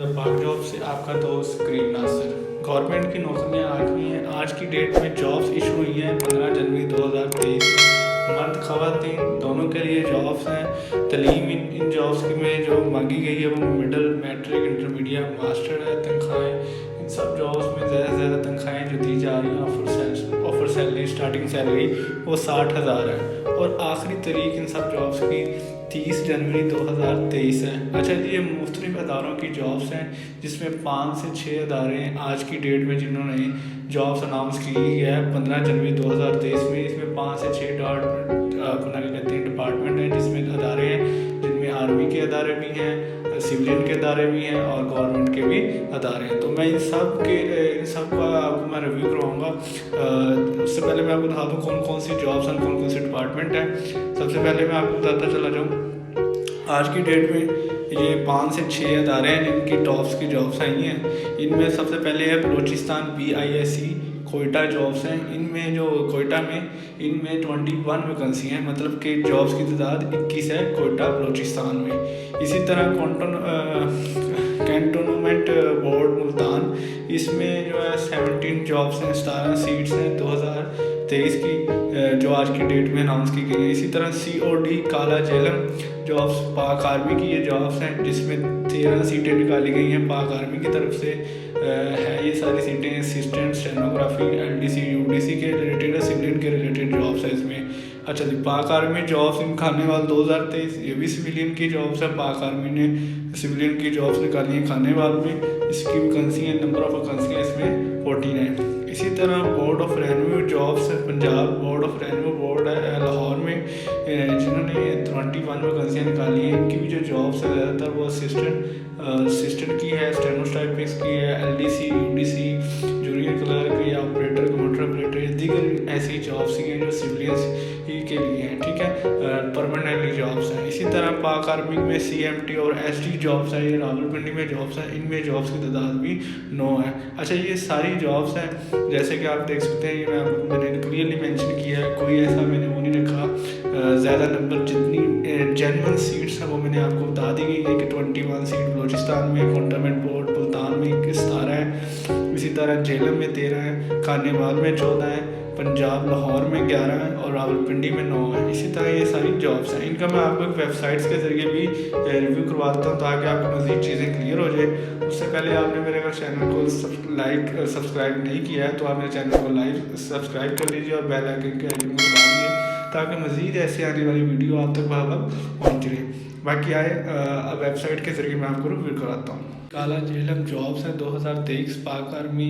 पाक जॉब से आपका दोस्त करीम नासिर। गवर्नमेंट की नौकरियां आ गई हैं। आज की डेट में जॉब्स इशू हुई हैं 15 जनवरी 2023 में। मर्द ख़वातीन दोनों के लिए जॉब्स हैं। तलीम इन जॉब्स की में जो मांगी गई है वो मिडल, मैट्रिक, इंटरमीडिएट, मास्टर है। तनख्वाहें इन सब जॉब्स में ज़्यादा से ज़्यादा तनख्वाहें जो दी जा रही हैं, ऑफर सैलरी, स्टार्टिंग सैलरी वो 60,000 है। और आखिरी तारीख इन सब जॉब्स की 30 जनवरी 2023 है। अच्छा जी, ये मुख्तलिफ अदारों की जॉब्स हैं जिसमें 5 से 6 अदारे आज की डेट में जिन्होंने जॉब्स अनाउंस की है 15 जनवरी 2023 में। इसमें 5 से 6 अपना क्या कहते हैं डिपार्टमेंट हैं, जिसमें अदारे हैं जिनमें आर्मी के अदारे भी हैं, सिविलियन के अदारे भी हैं और गवर्नमेंट के भी अदारे हैं। तो मैं इन सब का आपको मैं रिव्यू करवाऊँगा। उससे पहले मैं आपको बता दूँ कौन कौन सी जॉब्स हैं, कौन कौन से डिपार्टमेंट हैं। सबसे पहले मैं आपको बताता चला जाऊँ, आज की डेट में ये 5 से 6 अदारे हैं जिनकी टॉप्स की जॉब्स आई हैं। इनमें सबसे पहले है बलूचिस्तान BISE कोयटा जॉब्स हैं। इनमें जो कोयटा में इनमें 21 वैकेंसी हैं, मतलब कि जॉब्स की तादाद 21 है कोयटा बलूचिस्तान में। इसी तरह कैंटोनमेंट बोर्ड मुल्तान, इसमें जो है 17 जॉब्स हैं, 17 सीट्स हैं 2023 की जो आज की डेट में अनाउंस की गई है। इसी तरह COD काला जेलम जॉब्स पाक आर्मी की ये जॉब्स हैं जिसमें 13 सीटें निकाली गई हैं पाक आर्मी की तरफ से है। ये सारी सीटें असिस्टेंट, स्टेनोग्राफी, LDC UDC के रिलेटेड है, सिविलियन के रिलेटेड जॉब्स है इसमें। अच्छा जी, पाक आर्मी जॉब्स इन खानेवाल 2023, ये भी सिविलियन की जॉब्स है। पाक आर्मी ने सिविलियन की जॉब्स निकाली हैं खानेवाल में। इसकी वैकेंसी है, नंबर ऑफ वैकेंसी है इसमें 14 है। इसी तरह बोर्ड ऑफ रेवेन्यू जॉब्स है Punjab board of revenue board है लाहौर में, जिन्होंने 21 वैकेंसियाँ निकाली हैं। इनकी भी जो जॉब्स है ज़्यादातर वो असिस्टेंट की है, स्टेनोटाइपिस्ट की है, LDC UDC, जूनियर क्लर्क या ऑपरेटर, कंप्यूटर ऑपरेटर, दीगर ऐसी जॉब्स ही हैं जो सिविलियंस ही के लिए हैं। ठीक है, परमानेंटली जॉब्स हैं। इसी तरह पाक आर्मी में CMT और SD जॉब्स हैं, ये रावलपिंडी में जॉब्स हैं। इनमें जॉब्स की तादाद भी 9 है। अच्छा, ये सारी जॉब्स हैं जैसे कि आप देख सकते हैं, ये मैंने क्लियरली मेंशन किया है, कोई ऐसा मैंने वो नहीं रखा। ज़्यादा नंबर जितनी जेन्युइन सीट्स हैं वो मैंने आपको बता दी गई है कि 21 सीट बलूचिस्तान में, कंटोनमेंट बोर्ड मुल्तान में 21 है। इसी तरह जेलम में 13 है, खानेवाल में 14 है, पंजाब लाहौर में 11 है और रावलपिंडी में 9 है। इसी तरह ये सारी जॉब्स हैं। इनका मैं आपको एक वेबसाइट्स के ज़रिए भी रिव्यू करवा देता हूँ ताकि आपको मज़ीद चीज़ें क्लियर हो जाए। उससे पहले आपने मेरे अगर चैनल को सब्सक्राइब नहीं किया है तो आप मेरे चैनल को सब्सक्राइब कर लीजिए और बेल आइकन के आइकन को दबा दीजिए ताकि मज़ीद ऐसे आने वाली वीडियो आप तक वक्त पहुँच रही। बाकी आए वेबसाइट के ज़रिए मैं आपको रिव्यू कराता हूँ। काला जेलम जॉब्स है 2023 पाक आर्मी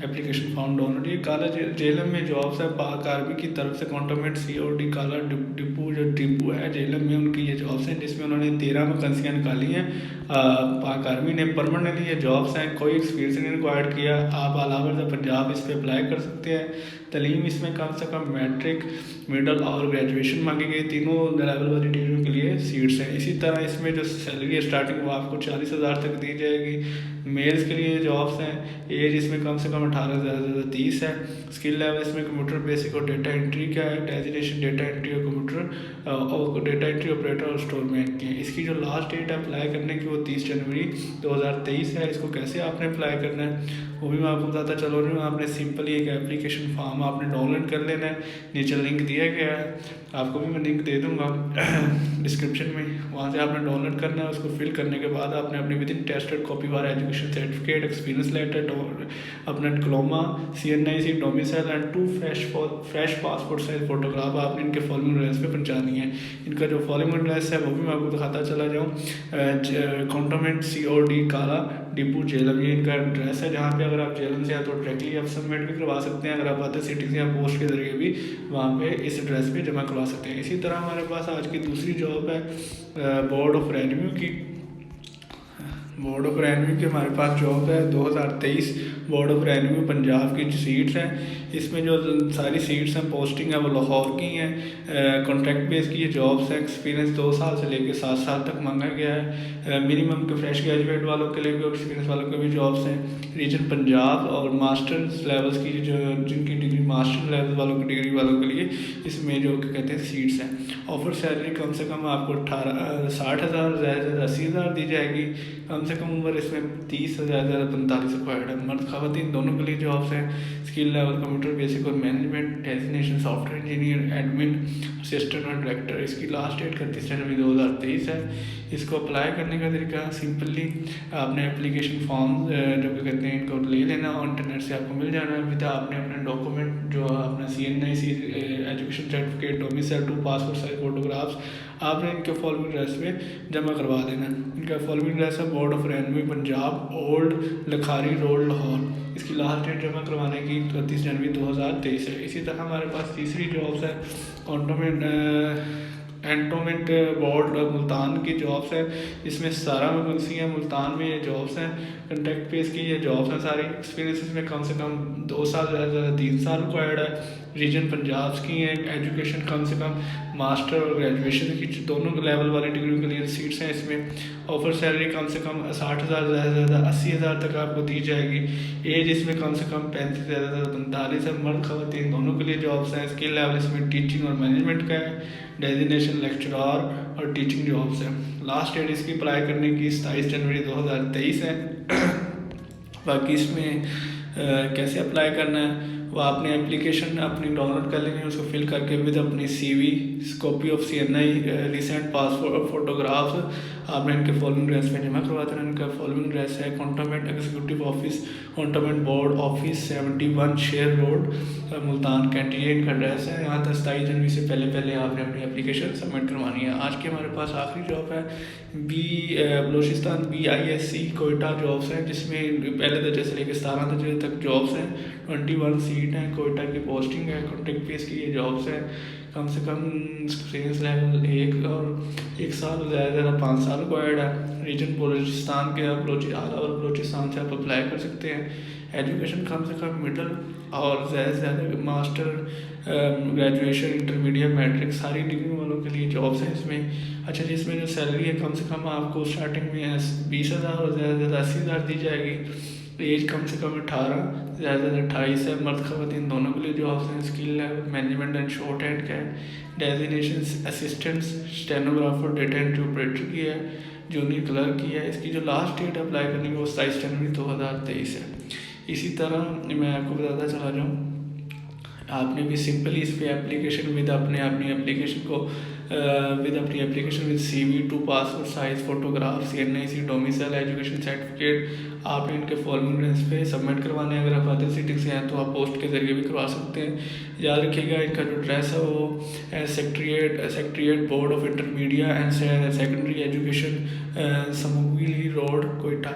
एप्लीकेशन फाउंड डाउनलोड। ये काला जेलम में जॉब्स है पाक आर्मी की तरफ से। कंटोनमेंट COD काला डिपू है जेलम में, उनकी ये जॉब्स हैं जिसमें उन्होंने 13 वैकेंसियाँ निकाली हैं पाक आर्मी ने। परमानेंटली ये जॉब्स हैं, कोई एक्सपीरियंस नहीं रिक्वायर्ड किया। आप ऑल ओवर द पंजाब इस पर अप्लाई कर सकते हैं। तलीम इसमें कम से कम मैट्रिक, मिडल और ग्रेजुएशन मांगी गई, तीनों लेवल वाली डिग्रियों के लिए सीट्स हैं। इसी तरह इसमें जो सैलरी है स्टार्टिंग वो आपको 40,000 तक दी जाएगी। मेल्स के लिए जॉब्स हैं, एज इसमें कम से कम 18 से ज़्यादा 30 है। स्किल लेवल इसमें कंप्यूटर बेसिक और डेटा एंट्री का है। डेजिग्नेशन डेटा एंट्री और कंप्यूटर और डेटा एंट्री ऑपरेटर और स्टोरमैन की है। इसकी जो लास्ट डेट है अप्लाई करने की वो 30 जनवरी 2023 है। इसको कैसे आपने अप्लाई करना है वो भी मैं आपको बताता चलो रही हूँ। आपने सिंपली एक एप्लीकेशन फॉर्म आपने डाउनलोड कर लेना है, नीचे लिंक दिया गया है, आपको भी मैं लिंक दे दूँगा डिस्क्रिप्शन में, वहाँ से आपने डाउनलोड करना है। उसको फिल करने के बाद आपने अपने विद इन टेस्टेड कॉपी वाला एजुकेशन सर्टिफिकेट, एक्सपीरियंस लेटर, अपना diploma, CNIC domicile and 2 fresh passport size photograph आपने इनके फॉलोइंग एड्रेस पे पहुँचानी है। इनका जो फॉलोइंग एड्रेस है वो भी मैं आपको दिखाता चला जाऊँ। कंटोनमेंट COD काला डिपू जेलम, ये इनका एड्रेस है जहाँ पे अगर आप जेलम से या तो डायरेक्टली आप सबमिट भी करवा सकते हैं, अगर आप अदर सिटी से या पोस्ट के ज़रिए भी वहाँ पे इस एड्रेस पे जमा करवा सकते हैं। इसी तरह हमारे पास आज की दूसरी जॉब है बोर्ड ऑफ रेवेन्यू की। बोर्ड ऑफ रेवेन्यू की हमारे पास जॉब है 2023 बोर्ड ऑफ रेवेन्यू पंजाब की सीट्स हैं। इसमें जो सारी सीट्स हैं पोस्टिंग है वो लाहौर की हैं। कॉन्ट्रैक्ट बेस की ये जॉब्स हैं। एक्सपीरियंस 2 साल से लेकर 7 साल तक मांगा गया है। मिनिमम के फ्रेश ग्रेजुएट वालों के लिए भी और एक्सपीरियंस वालों के भी जॉब्स हैं। रीजन पंजाब और मास्टर्स लेवल्स की जो जिनकी डिग्री मास्टर लेवल वालों की डिग्री वालों के लिए इसमें जो कहते हैं सीट्स हैं। ऑफर सैलरी कम से कम आपको 60,000 ज़्यादा से ज़्यादा 80,000 दी जाएगी। कम कम से कम उम्र इसमें 30 से ज़्यादा 45 रिक्वायर्ड है। मर्द ख़वातीन दोनों के लिए जॉब्स हैं। स्किल लेवल कंप्यूटर बेसिक और management, designation software engineer, admin, assistant और डायरेक्टर। इसकी लास्ट डेट 31 जनवरी 2023 है। इसको अप्लाई करने का तरीका सिंपली आपने एप्लीकेशन फॉर्म जो कि कहते हैं इनको ले लेना और इंटरनेट से आपको मिल जाना है। विद आपने अपने डॉक्यूमेंट जो अपना CNIC education certificate, domicile 2 passport size photographs आपने इनके फॉलोइंग एड्रेस पे जमा करवा देना। इनका फॉलोइंग एड्रेस है board of revenue Punjab, old Lakhari road, Lahore. इसकी लास्ट डेट जमा करवाने की 31 जनवरी 2023 है। इसी तरह हमारे पास तीसरी जॉब्स है एंटोमेंट बोर्ड मुल्तान की जॉब्स है। इसमें 17 वैकेंसी हैं। मुल्तान में ये जॉब्स हैं। कंटेक्ट पेज की ये जॉब्स हैं सारी। एक्सपीरियंस इसमें कम से कम 2 साल ज़्यादा 3 साल रिक्वायर्ड है। रीजन पंजाब की है। एजुकेशन कम से कम मास्टर और ग्रेजुएशन की दोनों लेवल वाली डिग्री के लिए सीट्स हैं इसमें। ऑफर सैलरी कम से कम 60,000 ज़्यादा से ज़्यादा 80,000 तक आपको दी जाएगी। एज इसमें कम से कम 35 से ज़्यादा 45 है। मर्द ख़वातीन दोनों के लिए जॉब्स हैं। स्किल लेवल इसमें टीचिंग और मैनेजमेंट का है। डेजिग्नेशन लेक्चरर और टीचिंग जॉब्स है। लास्ट डेट इसकी अप्लाई करने की 27 जनवरी 2023 है। बाकी इसमें कैसे अप्लाई करना है वो आपने एप्लीकेशन अपनी डाउनलोड कर लेनी है। उसको फिल करके विद अपनी CV, copy of CNI, recent passport, photographs आपने इनके फॉलोइंग एड्रेस में जमा करवा देना। इनका फॉलोइंग एड्रेस है cantonment executive office, cantonment board office, 71 share road, Multan canteen इनका एड्रेस है। यहाँ 27 जनवरी से पहले आपने अपनी एप्लीकेशन सबमिट करवानी है। आज की हमारे पास आखिरी जॉब है बलूचिस्तान BISC कोयटा जॉब्स हैं, जिसमें पहले दर्जे से लेकर 17 दर्जे तक जॉब्स हैं। 21 सीट हैं। कोयटा की पोस्टिंग है। कॉन्टेक्ट पेज की ये जॉब्स हैं। कम से कम एक्सपीरियंस लेवल 1 और 1 साल ज़्यादा से ज़्यादा 5 साल रिक्वायर्ड है। रीजन बलूचिस्तान के आप ऑल ओवर बलूचिस्तान से आप अप्लाई कर सकते हैं। एजुकेशन कम से कम मिडल और ज़्यादा से ज़्यादा मास्टर, ग्रेजुएशन, इंटरमीडिएट, मैट्रिक सारी डिग्री वालों के लिए जॉब्स हैं इसमें। अच्छा जी, इसमें जो सैलरी है कम से कम आपको स्टार्टिंग में 20,000 और ज़्यादा से ज़्यादा 80,000 दी जाएगी। एज कम से कम 18 ज़्यादा से ज़्यादा 28 है। मर्द ख़वातीन दोनों के लिए जॉब्स हैं। Skill level management and short hand का है। Designation assistant, stenographer, data entry operator की है। जूनियर क्लर्क की है। इसकी जो लास्ट डेट अप्लाई करने की वो 27 जनवरी 2023 है। इसी तरह मैं आपको बताता चला जाऊँ, आपने भी सिंपली इस पे एप्लीकेशन विद अपनी application with CV, 2 passport size photograph, CNIC domicile education certificate आपने इनके फॉलोइंग एड्रेस पे सबमिट करवाने हैं। अगर आप अदर सिटी से हैं तो आप पोस्ट के जरिए भी करवा सकते हैं। याद रखिएगा इनका जो एड्रेस है वो secretariat board of intermediate and secondary education, समूही रोड, कोयटा।